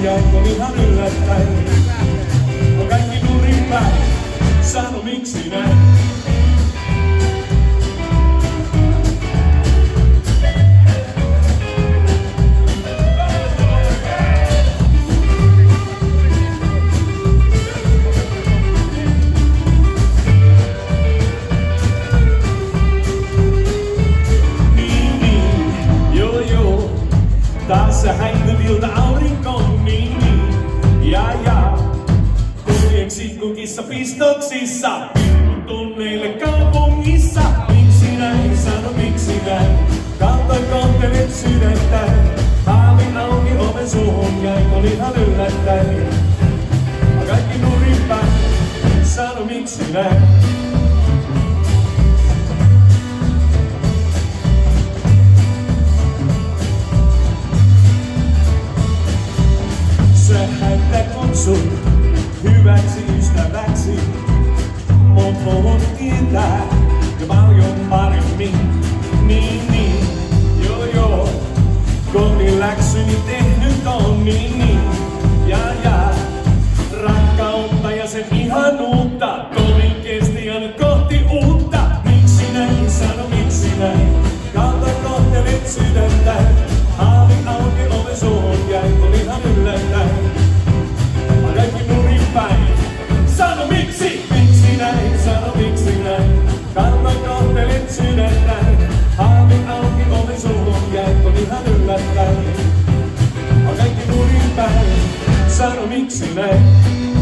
jäikö ihan yllättäen. On kaikki nurin päin, sano miksi näin. Taas se häilyviltä aurinkoon, niin. Ja. Kuljeksi kun kissa pistoksissa, tunneille kaupungissa. Miksi näin, sano miksi näin, kaltoin kohtelet sydäntäin. Haavin auki oven suuhun, jäikö ihan yllättäen. Kaikki nurin päin, sano miksi näin. Häntä kutsun hyväksi ystäväksi, mut voin tietää jo paljon paremmin. Niin, joo, kotiläksyni tehnyt on niin. Ja, rakkautta ja sen ihanuutta, kovin kesti ja nyt kohti uutta. Miksi näin, sano miksi näin, kaltoin kohtelet sydäntäin. Haavin auki oven suuhun, jäikö ihan yllättäen. Kaikki nurin päin, sano miksi näin, sano miksi näin. Kaltoin kohtelet sydäntäin. Haavin auki oven suuhun, jäikö ihan yllättäen. Kaikki nurin päin, sano miksi näin.